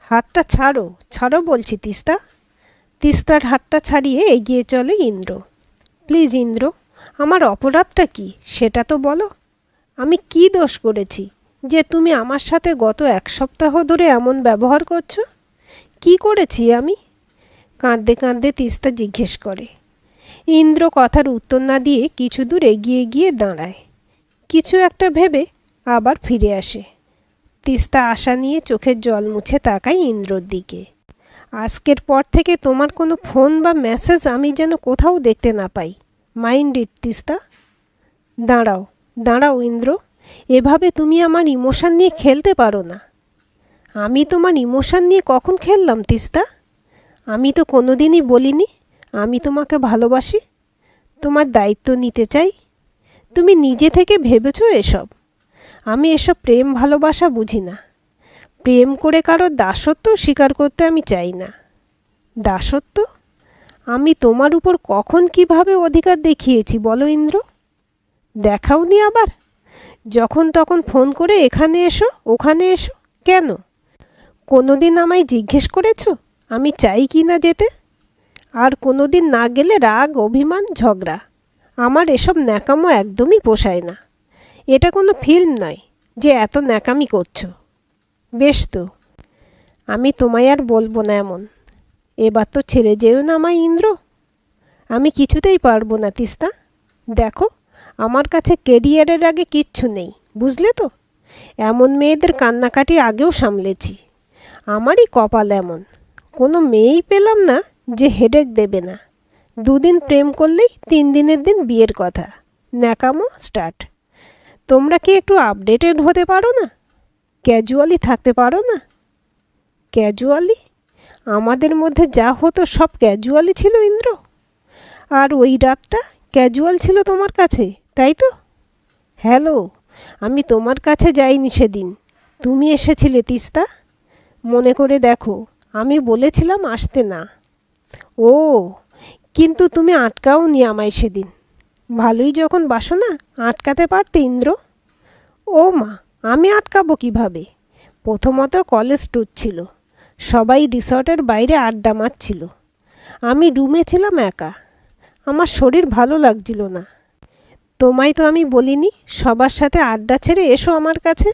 হাতটা ছাড়ো, ছাড়ো বলছি তিস্তা। তিস্তার হাতটা ছাড়িয়ে এগিয়ে চলে ইন্দ্র। প্লিজ ইন্দ্র, আমার অপরাধটা কি সেটা তো বলো। আমি কি দোষ করেছি যে তুমি আমার সাথে গত 1 সপ্তাহ ধরে এমন ব্যবহার করছো? কি করেছি আমি? কাঁদতে কাঁদতে তিস্তা জিজ্ঞেস করে। ইন্দ্র কথার উত্তর না দিয়ে কিছু দূর এগিয়ে গিয়ে দাঁড়ায়। কিছু একটা ভেবে আবার ফিরে আসে। তিস্তা আশা নিয়ে চোখের জল মুছে তাকায় ইন্দ্রর দিকে। আজকের পর থেকে তোমার কোনো ফোন বা মেসেজ আমি যেন কোথাও দেখতে না পাই। Mind it Teesta. দাঁড়াও, দাঁড়াও ইন্দ্র, এভাবে তুমি আমার ইমোশন নিয়ে খেলতে পারো না। আমি তোমার ইমোশন নিয়ে কখন খেললাম তিস্তা? আমি তো কোনোদিনই বলিনি আমি তোমাকে ভালোবাসি, তোমার দায়িত্ব নিতে চাই। তুমি নিজে থেকে ভেবেছো এসব? আমি এসব প্রেম ভালোবাসা বুঝি না। প্রেম করে কারো দাসত্ব স্বীকার করতে আমি চাই না। দাসত্ব? আমি তোমার উপর কখন কিভাবে অধিকার দেখিয়েছি বলো ইন্দ্র? দেখাওনি আবার? যখন তখন ফোন করে এখানে এসো ওখানে এসো কেন? কোনোদিন আমায় জিজ্ঞেস করেছো আমি চাই কি না যেতে? আর কোনোদিন না গেলে রাগ, অভিমান, ঝগড়া। আমার এসব ন্যাকামো একদমই পোষায় না। এটা কোনো ফিল্ম নয় যে এত ন্যাকামি করছো। বেশ তো, আমি তোমায় আর বলবো না এমন। এবার তো ছেড়ে যেও না আমায় ইন্দ্র। আমি কিছুতেই পারবো না তিস্তা। দেখো, আমার কাছে কেরিয়ারের আগে কিচ্ছু নেই, বুঝলে তো? এমন মেয়েদের কান্নাকাটি আগেও সামলেছি। আমারই কপাল এমন, কোনো মেয়েই পেলাম না যে হেডেক দেবে না। 2 দিন প্রেম করলেই 3 দিনের দিন বিয়ের কথা। ন্যাকামো স্টার্ট। তোমরা কি একটু আপডেটেড হতে পারো না? ক্যাজুয়ালি থাকতে পারো না? ক্যাজুয়ালি? আমাদের মধ্যে যা হতো সব ক্যাজুয়ালি ছিল ইন্দ্র। আর ওই রাতটা ক্যাজুয়াল ছিল তোমার কাছে, তাই তো? হ্যালো, আমি তোমার কাছে যাইনি সেদিন, তুমি এসেছিলে তিস্তা। মনে করে দেখো, আমি বলেছিলাম আসতে না। ও, কিন্তু তুমি আটকাওনি আমায় সেদিন। ভালোই যখন বাসো না, আটকাতে পারতে ইন্দ্র। ও মা, আমি আটকাবো কিভাবে? প্রথমত কলেজ ট্যুর ছিল, সবাই রিসর্টের বাইরে আড্ডা মারছিল। আমি রুমে ছিলাম একা, আমার শরীর ভালো লাগছিল না। তোমায় তো আমি বলিনি সবার সাথে আড্ডা ছেড়ে এসো আমার কাছে।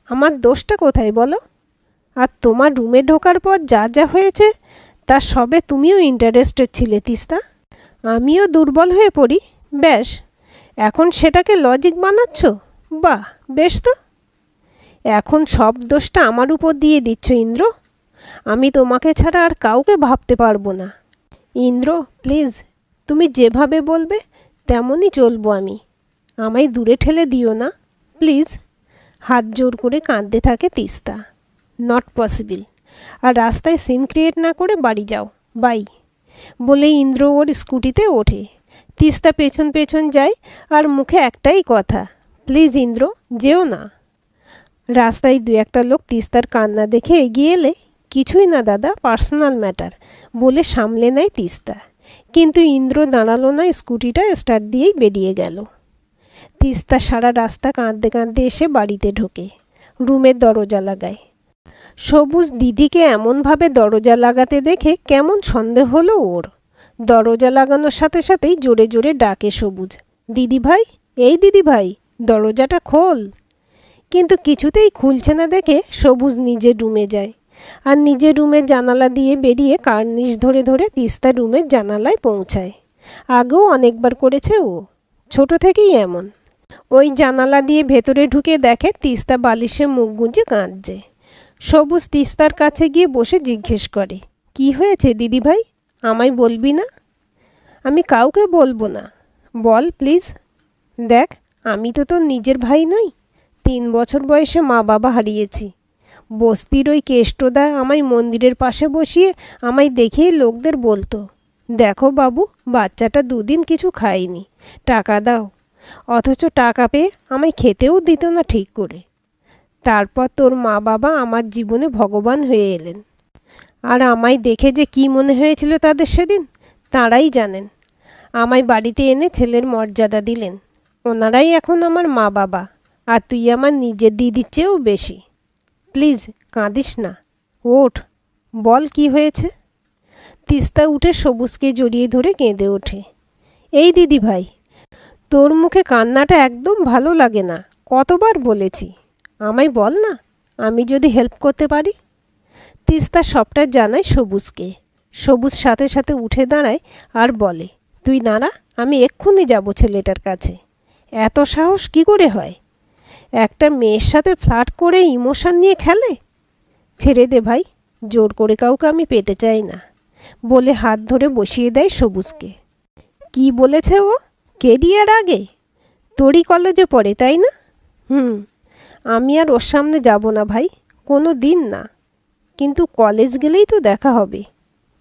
আমার দোষটা কোথায় বলো? আর তোমার রুমে ঢোকার পর যা যা হয়েছে তার সবে তুমিও ইন্টারেস্টেড ছিলে তিস্তা। আমিও দুর্বল হয়ে পড়ি, ব্যাস। এখন সেটাকে লজিক বানাচ্ছ? বাহ, বেশ তো। এখন সব দোষটা আমার উপর দিয়ে দিচ্ছ ইন্দ্র। আমি তোমাকে ছাড়া আর কাউকে ভাবতে পারবো না। ইন্দ্র প্লিজ, তুমি যেভাবে বলবে তেমনই চলবো আমি। আমায় দূরে ঠেলে দিও না প্লিজ। হাত জোর করে কাঁদতে থাকে তিস্তা। Not possible. আর রাস্তায় সিন ক্রিয়েট না করে বাড়ি যাও, বাই বলে ইন্দ্র ওর স্কুটিতে ওঠে। তিস্তা পেছন পেছন যায় আর মুখে একটাই কথা, প্লিজ ইন্দ্র যেও না। রাস্তায় 2-1 লোক তিস্তার কান্না দেখে এগিয়ে এলে, কিছুই না দাদা, পার্সোনাল ম্যাটার বলে সামলে নেয় তিস্তা। কিন্তু ইন্দ্র দাঁড়ালো না, স্কুটিটা স্টার্ট দিয়েই বেরিয়ে গেল। তিস্তা সারা রাস্তা কাঁদতে কাঁদতে এসে বাড়িতে ঢোকে, রুমের দরজা লাগায়। সবুজ দিদিকে এমনভাবে দরজা লাগাতে দেখে কেমন সন্দেহ হলো ওর। দরজা লাগানোর সাথে সাথেই জোরে জোরে ডাকে সবুজ, দিদি ভাই, এই দিদি ভাই, দরজাটা খোল। কিন্তু কিছুতেই খুলছে না দেখে সবুজ নিজের রুমে যায়। আর নিজের রুমের জানালা দিয়ে বেরিয়ে কার্নিশ ধরে ধরে তিস্তার রুমের জানালায় পৌঁছায়। আগেও অনেকবার করেছে ও, ছোট থেকেই এমন। ওই জানালা দিয়ে ভেতরে ঢুকে দেখে তিস্তা বালিশে মুখ গুঁজে কাঁদছে। সবুজ তিস্তার কাছে গিয়ে বসে জিজ্ঞেস করে, কি হয়েছে দিদিভাই, আমায় বলবি না? আমি কাউকে বলবো না, বল প্লিজ। দেখ, আমি তো তোর নিজের ভাই নই। 3 বছর বয়সে মা বাবা হারিয়েছি। বস্তির ওই কেষ্টদা আমায় মন্দিরের পাশে বসিয়ে আমায় দেখিয়ে লোকদের বলতো, দেখো বাবু, বাচ্চাটা 2 দিন কিছু খায়নি, টাকা দাও। অথচ টাকা পেয়ে আমায় খেতেও দিত না ঠিক করে। তারপর তোর মা বাবা আমার জীবনে ভগবান হয়ে এলেন। আর আমায় দেখে যে কি মনে হয়েছিল তাদের সেদিন তাঁরাই জানেন। আমায় বাড়িতে এনে ছেলের মর্যাদা দিলেন। ওনারাই এখন আমার মা বাবা। আর তুই আমার নিজের দিদির চেয়েও বেশি। প্লিজ কাঁদিস না, ওঠ, বল কি হয়েছে। তিস্তা উঠে সবুজকে জড়িয়ে ধরে কেঁদে ওঠে। এই দিদি ভাই, তোর মুখে কান্নাটা একদম ভালো লাগে না, কতবার বলেছি, আমায় বল না, আমি যদি হেল্প করতে পারি। তিস্তা সবটা জানায় সবুজকে। সবুজ সাথে সাথে উঠে দাঁড়ায় আর বলে, তুই দাঁড়া, আমি এক্ষুনি যাব ছেলেটার কাছে। এত সাহস কি করে হয়? একটা মেয়ের সাথে ফ্লার্ট করে ইমোশন নিয়ে খেলে। ছেড়ে দে ভাই, জোর করে কাউকে আমি পেতে চাই না, বলে হাত ধরে বসিয়ে দেয় সবুজকে। কি বলেছে ও? কেরিয়ার আগে? তোরই কলেজে পড়ে তাই না? আমি আর ওর সামনে যাব না ভাই, কোনো দিন না। কিন্তু কলেজ গেলেই তো দেখা হবে।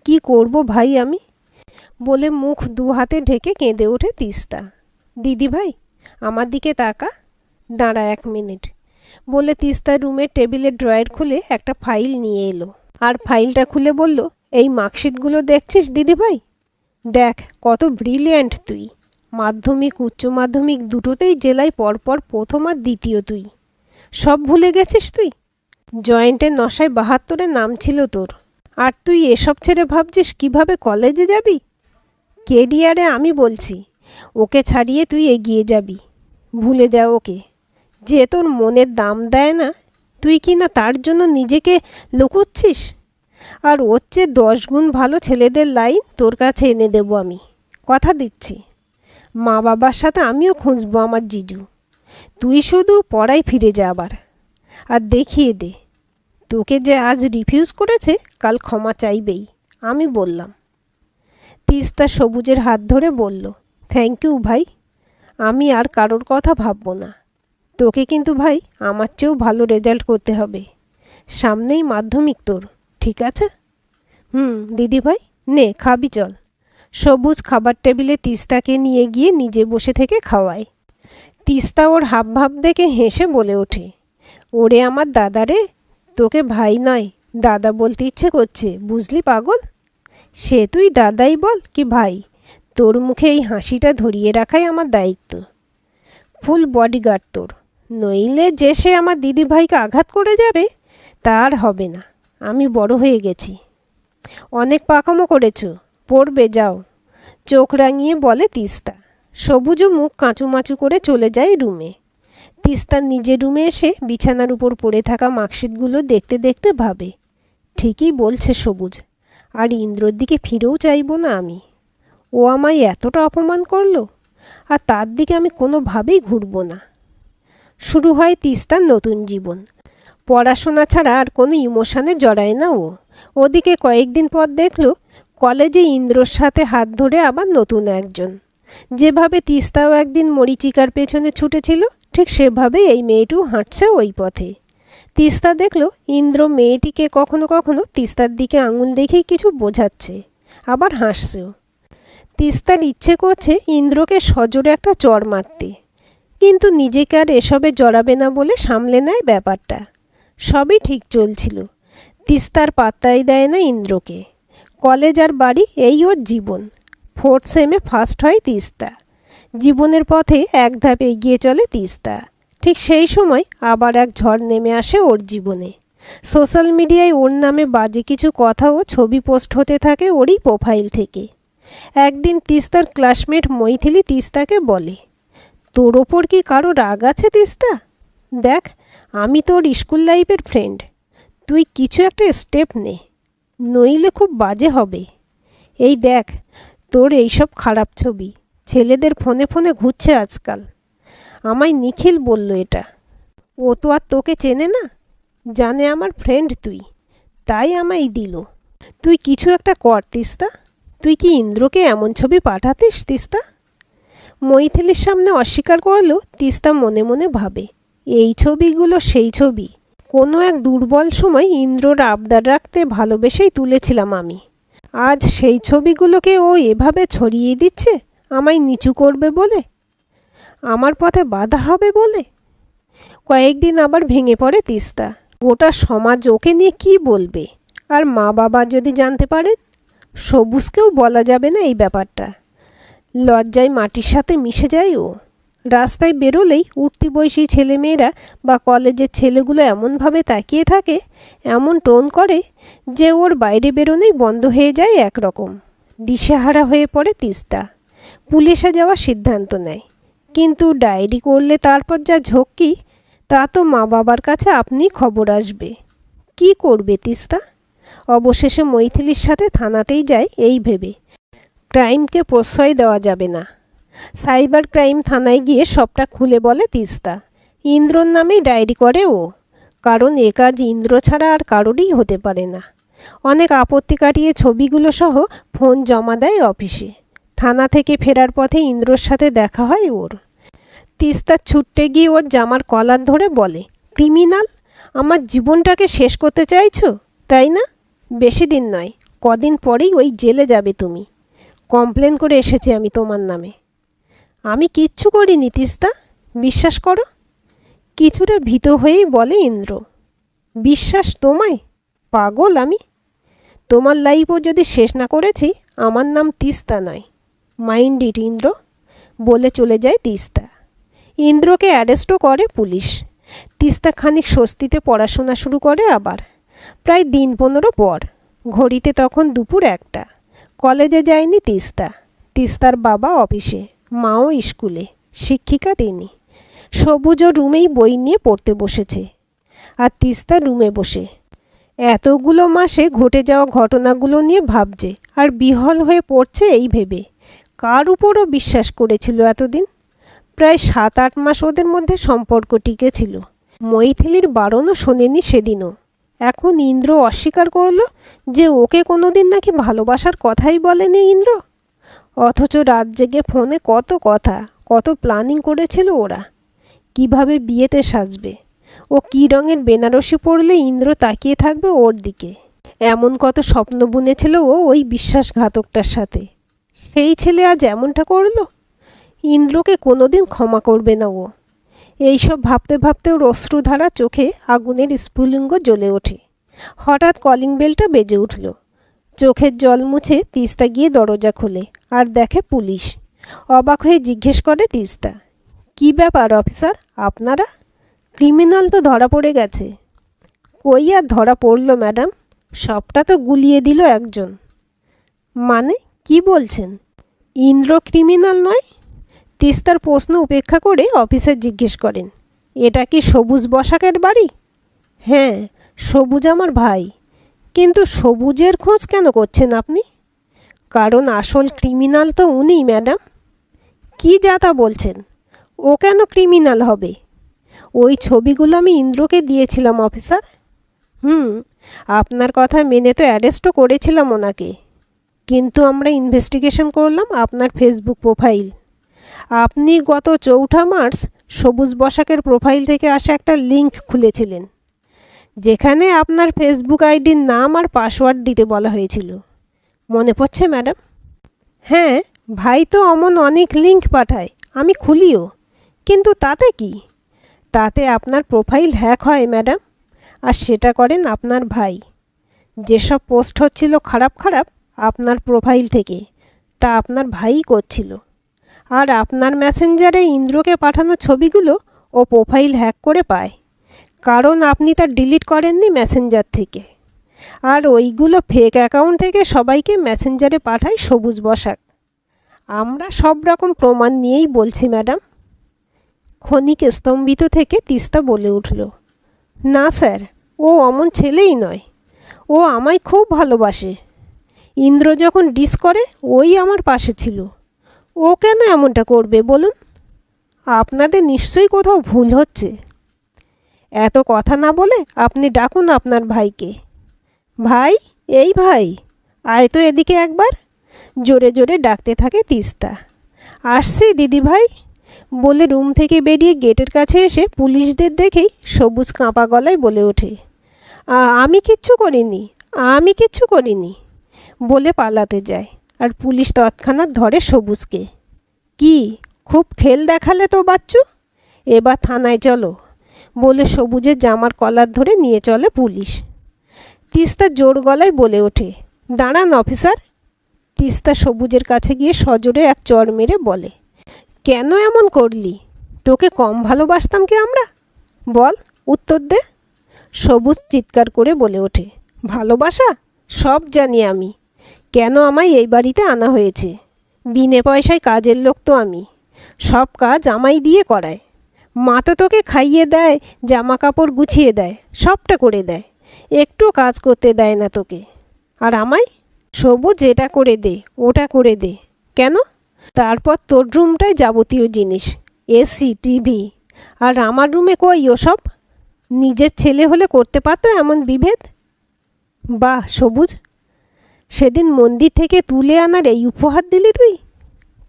কি করব ভাই আমি, বলে মুখ দু হাতে ঢেকে কেঁদে ওঠে তিস্তা। দিদি ভাই, আমার দিকে তাকা, দাঁড়া 1 মিনিট, বলে তিস্তা রুমের টেবিলের ড্রয়ার খুলে একটা ফাইল নিয়ে এলো। আর ফাইলটা খুলে বলল, এই মার্কশিটগুলো দেখছিস দিদি ভাই? দেখ কত ব্রিলিয়ান্ট তুই। মাধ্যমিক উচ্চ মাধ্যমিক দুটোতেই জেলায় পরপর প্রথম আর দ্বিতীয় তুই। সব ভুলে গেছিস তুই? জয়েন্টের নশায় 72-এ নাম ছিল তোর, আর তুই এসব ছেড়ে ভাবছিস কিভাবে কলেজে যাবি? কেরিয়ারে আমি বলছি, ওকে ছাড়িয়ে তুই এগিয়ে যাবি। ভুলে যা ওকে, যে তোর মনের দাম দেয় না, তুই কি না তার জন্য নিজেকে লুকোচ্ছিস। আর ওর চেয়ে 10 গুণ ভালো ছেলেদের লাইন তোর কাছে এনে দেব আমি, কথা দিচ্ছি। মা বাবার সাথে আমিও খুঁজবো আমার জিজু। তুই শুধু পড়ায় ফিরে যা আবার, আর দেখিয়ে দে, তোকে যে আজ রিফিউজ করেছে কাল ক্ষমা চাইবেই, আমি বললাম। তিস্তা সবুজের হাত ধরে বলল, থ্যাংক ইউ ভাই, আমি আর কারোর কথা ভাববো না। তোকে কিন্তু ভাই আমার চেয়েও ভালো রেজাল্ট করতে হবে, সামনেই মাধ্যমিক তোর, ঠিক আছে? দিদি ভাই, নে খাবি চল। সবুজ খাবার টেবিলে তিস্তাকে নিয়ে গিয়ে নিজে বসে থেকে খাওয়ায়। তিস্তা ওর হাবভাব দেখে হেসে বলে ওঠে, ওরে আমার দাদা রে, তোকে ভাই নয় দাদা বলতে ইচ্ছে করছে, বুঝলি পাগল? সে তুই দাদাই বল কি ভাই, তোর মুখে এই হাসিটা ধরিয়ে রাখাই আমার দায়িত্ব। ফুল বডিগার্ড তোর, নইলে যে সে আমার দিদি ভাইকে আঘাত করে যাবে তার হবে না। আমি বড় হয়ে গেছি, অনেক পাকামো করেছ, পড়বে যাও, চোখ রাঙিয়ে বলে তিস্তা। সবুজও মুখ কাঁচুমাচু করে চলে যায় রুমে। তিস্তা নিজের রুমে এসে বিছানার উপর পড়ে থাকা মার্কশিটগুলো দেখতে দেখতে ভাবে, ঠিকই বলছে সবুজ, আর ইন্দ্রর দিকে ফিরেও চাইব না আমি। ও আমায় এতটা অপমান করলো, আর তার দিকে আমি কোনোভাবেই ঘুরব না। শুরু হয় তিস্তার নতুন জীবন। পড়াশোনা ছাড়া আর কোনো ইমোশনে জড়ায় না ও। ওদিকে কয়েকদিন পর দেখল কলেজে ইন্দ্রর সাথে হাত ধরে আবার নতুন একজন। যেভাবে তিস্তাও একদিন মরীচিকার পেছনে ছুটেছিল, ঠিক সেভাবে এই মেয়েটিও হাঁটছে ওই পথে। তিস্তা দেখল ইন্দ্র মেয়েটিকে কখনো কখনো তিস্তার দিকে আঙুল দেখেই কিছু বোঝাচ্ছে, আবার হাসছেও। তিস্তার ইচ্ছে করছে ইন্দ্রকে সজোরে একটা চড় মারতে, কিন্তু নিজেকে আর এসবে জড়াবে না বলে সামলে নেয় ব্যাপারটা। সবই ঠিক চলছিল, তিস্তার পাত্তাই দেয় না ইন্দ্রকে। কলেজ আর বাড়ি এই ওর জীবন। 4th সেমে ফার্স্ট হয় তিস্তা। জীবনের পথে এক ধাপ এগিয়ে চলে তিস্তা। ঠিক সেই সময় আবার এক ঝড় নেমে আসে ওর জীবনে। সোশ্যাল মিডিয়ায় ওর নামে বাজে কিছু কথা ও ছবি পোস্ট হতে থাকে ওরই প্রোফাইল থেকে। একদিন তিস্তার ক্লাসমেট মৈথিলি তিস্তাকে বলে, তোর ওপর কি কারো রাগ আছে তিস্তা? দেখ, আমি তোর স্কুল লাইফের ফ্রেন্ড, তুই কিছু একটা স্টেপ নে, নইলে খুব বাজে হবে। এই দেখ, তোর এইসব খারাপ ছবি ছেলেদের ফোনে ফোনে ঘুরছে আজকাল। আমায় নিখিল বলল এটা। ও তো আর তোকে চেনে না, জানে আমার ফ্রেন্ড তুই, তাই আমায় দিল। তুই কিছু একটা কর তিস্তা। তুই কি ইন্দ্রকে এমন ছবি পাঠাতিস তিস্তা? মৈথিলির সামনে অস্বীকার করলেও তিস্তা মনে মনে ভাবে, এই ছবিগুলো সেই ছবি, কোনো এক দুর্বল সময় ইন্দ্রর আবদার রাখতে ভালোবেসেই তুলেছিলাম আমি। আজ সেই ছবিগুলোকে ও এভাবে ছড়িয়ে দিচ্ছে আমায় নিচু করবে বলে, আমার পথে বাধা হবে বলে। কয়েকদিন আবার ভেঙে পড়ে তিস্তা। গোটা সমাজ ওকে নিয়ে কি বলবে, আর মা বাবা যদি জানতে পারেন? সবুজকেও বলা যাবে না এই ব্যাপারটা। লজ্জায় মাটির সাথে মিশে যায় ও। রাস্তায় বেরোলেই উঠতি বয়সী ছেলেমেয়েরা বা কলেজের ছেলেগুলো এমনভাবে তাকিয়ে থাকে, এমন টোন করে যে ওর বাইরে বেরোনোই বন্ধ হয়ে যায় একরকম। দিশেহারা হয়ে পড়ে তিস্তা। পুলিশে যাওয়ার সিদ্ধান্ত নেয়, কিন্তু ডায়েরি করলে তারপর যা ঝক্কি, তা তো মা বাবার কাছে আপনি খবর আসবে। কি করবে তিস্তা? অবশেষে মৈথিলির সাথে থানাতেই যায় এই ভেবে ক্রাইমকে প্রশ্রয় দেওয়া যাবে না। সাইবার ক্রাইম থানায় গিয়ে সবটা খুলে বলে তিস্তা। ইন্দ্রর নামেই ডায়েরি করে ও, কারণ এ কাজ ইন্দ্র ছাড়া আর কারোরই হতে পারে না। অনেক আপত্তি কাটিয়ে ছবিগুলো সহ ফোন জমা দেয় অফিসে। থানা থেকে ফেরার পথে ইন্দ্রর সাথে দেখা হয় ওর। তিস্তা ছুটতে গিয়ে ওর জামার কলার ধরে বলে, ক্রিমিনাল, আমার জীবনটাকে শেষ করতে চাইছো তাই না? বেশি দিন নয়, কদিন পরেই ওই জেলে যাবে তুমি। কমপ্লেন করে এসেছি আমি তোমার নামে। আমি কিচ্ছু করিনি তিস্তা, বিশ্বাস করো। কিছুটা ভীত হয়েই বলে ইন্দ্র। বিশ্বাস তোমায়? পাগল আমি? তোমার লাইফও যদি শেষ না করেছি, আমার নাম তিস্তা নয়। মাইন্ড ইট ইন্দ্র, বলে চলে যায় তিস্তা। ইন্দ্রকে অ্যারেস্টও করে পুলিশ। তিস্তা খানিক স্বস্তিতে পড়াশোনা শুরু করে আবার। প্রায় দিন 15 পর, ঘড়িতে তখন দুপুর 1টা। কলেজে যায়নি তিস্তা। তিস্তার বাবা অফিসে, মাও স্কুলে, শিক্ষিকা তিনি। সবুজও রুমেই বই নিয়ে পড়তে বসেছে, আর তিস্তা রুমে বসে এতগুলো মাসে ঘটে যাওয়া ঘটনাগুলো নিয়ে ভাবছে আর বিহ্বল হয়ে পড়ছে এই ভেবে কার উপরও বিশ্বাস করেছিল এতদিন। প্রায় 7-8 মাস ওদের মধ্যে সম্পর্ক টিকেছিল। মৈথিলির বারণও শোনেনি সেদিনও। এখন ইন্দ্র অস্বীকার করল যে ওকে কোনোদিন নাকি ভালোবাসার কথাই বলেনি ইন্দ্র। অথচ রাত জেগে ফোনে কত কথা, কত প্ল্যানিং করেছিল ওরা। কিভাবে বিয়েতে সাজবে, ও কী রঙের বেনারসি পরলে ইন্দ্র তাকিয়ে থাকবে ওর দিকে, এমন কত স্বপ্ন বুনেছিল ও ওই বিশ্বাসঘাতকটার সাথে। সেই ছেলে আজ এমনটা করল। ইন্দ্রকে কোনোদিন ক্ষমা করবে না ও। এইসব ভাবতে ভাবতে ওর অশ্রুধারা চোখে আগুনের স্ফুলিঙ্গ জ্বলে ওঠে। হঠাৎ কলিং বেলটা বেজে উঠল। চোখের জল মুছে তিস্তা গিয়ে দরজা খোলে আর দেখে পুলিশ। অবাক হয়ে জিজ্ঞেস করে তিস্তা, কি ব্যাপার অফিসার আপনারা? ক্রিমিনাল তো ধরা পড়ে গেছে। কই আর ধরা পড়ল ম্যাডাম, সবটা তো গুলিয়ে দিল একজন। মানে কি বলছেন? ইন্দ্র ক্রিমিনাল নয়? তিস্তার প্রশ্ন উপেক্ষা করে অফিসার জিজ্ঞেস করেন, এটা কি সবুজ বসাকের বাড়ি? হ্যাঁ, সবুজ আমার ভাই। কিন্তু সবুজের খোঁজ কেন করছেন আপনি? কারণ আসল ক্রিমিনাল তো উনিই ম্যাডাম। কি যা তা বলছেন? ও কেন ক্রিমিনাল হবে? ওই ছবিগুলো আমি ইন্দ্রকে দিয়েছিলাম অফিসার। আপনার কথা মেনে তো অ্যারেস্টও করেছিলাম ওনাকে, কিন্তু আমরা ইনভেস্টিগেশন করলাম আপনার ফেসবুক প্রোফাইল। আপনি গত 4 মার্চ সবুজ বসাকের প্রোফাইল থেকে আসা একটা লিঙ্ক খুলেছিলেন, যেখানে আপনার ফেসবুক আইডির নাম আর পাসওয়ার্ড দিতে বলা হয়েছিল। মনে পড়ছে ম্যাডাম? হ্যাঁ, ভাই তো অমন অনেক লিঙ্ক পাঠায়, আমি খুলিও, কিন্তু তাতে কি? তাতে আপনার প্রোফাইল হ্যাক হয় ম্যাডাম, আর সেটা করেন আপনার ভাই। যেসব পোস্ট হচ্ছিল খারাপ খারাপ আপনার প্রোফাইল থেকে, তা আপনার ভাইই করছিল। আর আপনার মেসেঞ্জারে ইন্দ্রকে পাঠানো ছবিগুলো ও প্রোফাইল হ্যাক করে পায়, কারণ আপনি তা ডিলিট করেননি মেসেঞ্জার থেকে। আর ওইগুলো ফেক অ্যাকাউন্ট থেকে সবাইকে মেসেঞ্জারে পাঠায় সবুজ বসাক। আমরা সব রকম প্রমাণ নিয়েই বলছি ম্যাডাম। ক্ষণিক স্তম্ভিত থেকে তিস্তা বলে উঠল, না স্যার, ও অমন ছেলেই নয়। ও আমায় খুব ভালোবাসে। ইন্দ্র যখন ডিস করে ওই আমার পাশে ছিল। ও কেন এমনটা করবে বলুন? আপনাদের নিশ্চয়ই কোথাও ভুল হচ্ছে। এত কথা না বলে আপনি ডাকুন আপনার ভাইকে। ভাই, এই ভাই, আয় তো এদিকে একবার। জোরে জোরে ডাকতে থাকে তিস্তা। আসছি দিদি ভাই, বলে রুম থেকে বেরিয়ে গেটের কাছে এসে পুলিশদের দেখেই সবুজ কাঁপা গলায় বলে ওঠে, আমি কিচ্ছু করিনি, আমি কিচ্ছু করিনি, বলে পালাতে যায়। আর পুলিশ তৎক্ষণাৎ ধরে সবুজকে। কি খুব খেল দেখালে তো বাচ্চু, এবার থানায় চলো, বলে সবুজের জামার কলার ধরে নিয়ে চলে পুলিশ। তিস্তা জোর গলায় বলে ওঠে, দাঁড়ান অফিসার। তিস্তা সবুজের কাছে গিয়ে সজোরে এক চড় মেরে বলে, কেন এমন করলি? তোকে কম ভালোবাসতাম কি আমরা? বল, উত্তর দে। সবুজ চিৎকার করে বলে ওঠে, ভালোবাসা? সব জানি আমি। কেন আমায় এই বাড়িতে আনা হয়েছে? বিনে পয়সায় কাজের লোক তো আমি। সব কাজ আমায় দিয়ে করায়। মা তো তোকে খাইয়ে দেয়, জামা কাপড় গুছিয়ে দেয়, সবটা করে দেয়। একটু কাজ করতে দেয় না তোকে। আর আমায় সবুজ এটা করে দে, ওটা করে দে। কেন? তারপর তোর রুমটায় যাবতীয় জিনিস, এসি, টিভি। আর আমার রুমে কই ওসব? নিজের ছেলে হলে করতে পারতো এমন বিভেদ? বাহ সবুজ, সেদিন মন্দির থেকে তুলে আনার এই উপহার দিলি তুই?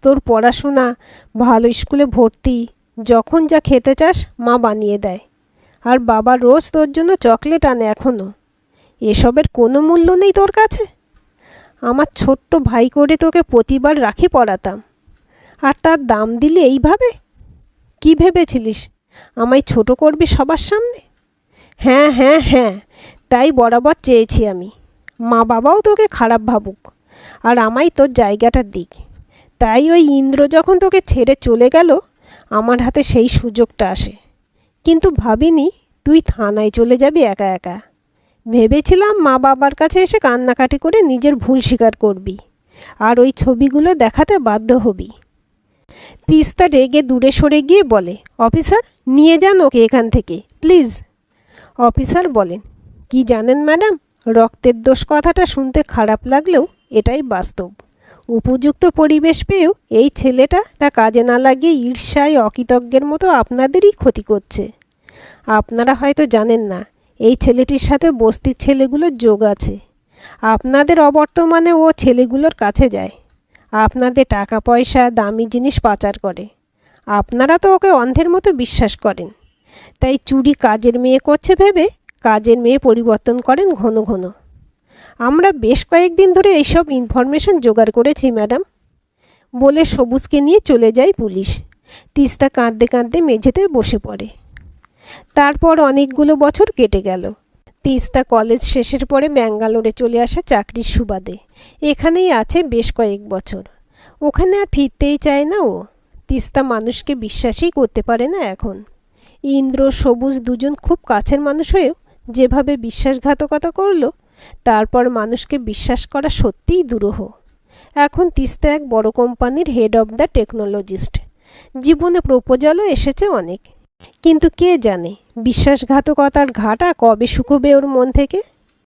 তোর পড়াশোনা, ভালো স্কুলে ভর্তি, যখন যা খেতে চাস মা বানিয়ে দেয়। আর বাবা রোজ তোর জন্য চকলেট আনে এখনও। এসবের কোনো মূল্য নেই তোর কাছে? আমার ছোট্ট ভাই করে তোকে প্রতিবার রাখি পরাতাম, আর তার দাম দিলি এইভাবে? কি ভেবেছিলিস আমায় ছোট করবি সবার সামনে? হ্যাঁ হ্যাঁ হ্যাঁ, তাই বরাবর চেয়েছি আমি। মা বাবাও তোকে খারাপ ভাবুক, আর আমায় তোর জায়গাটা দিক। তাই ওই ইন্দ্র যখন তোকে ছেড়ে চলে গেল, আমার হাতে সেই সুযোগটা আসে। কিন্তু ভাবিনি তুই থানায় চলে যাবি একা একা। ভেবেছিলাম মা বাবার কাছে এসে কান্নাকাটি করে নিজের ভুল স্বীকার করবি, আর ওই ছবিগুলো দেখাতে বাধ্য হবি। তিস্তা রেগে দূরে সরে গিয়ে বলে, অফিসার নিয়ে যান ওকে এখান থেকে প্লিজ। অফিসার বলেন, কি জানেন ম্যাডাম, রক্তের দোষ কথাটা শুনতে খারাপ লাগলেও এটাই বাস্তব। উপযুক্ত পরিবেশ পেয়েও এই ছেলেটা তা কাজে না লাগিয়ে ঈর্ষায় অকৃতজ্ঞের মতো আপনাদেরই ক্ষতি করছে। আপনারা হয়তো জানেন না, এই ছেলেটির সাথে বস্তির ছেলেগুলোর যোগ আছে। আপনাদের অবর্তমানে ও ছেলেগুলোর কাছে যায়, আপনাদের টাকা পয়সা, দামি জিনিস পাচার করে। আপনারা তো ওকে অন্ধের মতো বিশ্বাস করেন। তাই চুরি কাজের মেয়ে করছে ভেবে কাজের মেয়ে পরিবর্তন করেন ঘন ঘন। আমরা বেশ কয়েকদিন ধরে এইসব ইনফরমেশন জোগাড় করেছি ম্যাডাম। বলে সবুজকে নিয়ে চলে যায় পুলিশ। তিস্তা কাঁদতে কাঁদতে মেঝেতে বসে পড়ে। তারপর অনেকগুলো বছর কেটে গেল। তিস্তা কলেজ শেষের পরে ব্যাঙ্গালোরে চলে আসে চাকরির সুবাদে। এখানেই আছে বেশ কয়েক বছর। ওখানে আর ফিরতেই চায় না ও। তিস্তা মানুষকে বিশ্বাসই করতে পারে না এখন। ইন্দ্র, সবুজ দুজন খুব কাছের মানুষ হয়েও যেভাবে বিশ্বাসঘাতকতা করলো, তারপর মানুষকে বিশ্বাস করা সত্যিই দুরূহ। এখন তিস্তা এক বড় কোম্পানির হেড অব দ্য টেকনোলজিস্ট। জীবনে প্রপোজালও এসেছে অনেক, কিন্তু কে জানে বিশ্বাসঘাতকতার ঘাটা কবে শুকোবে ওর মন থেকে।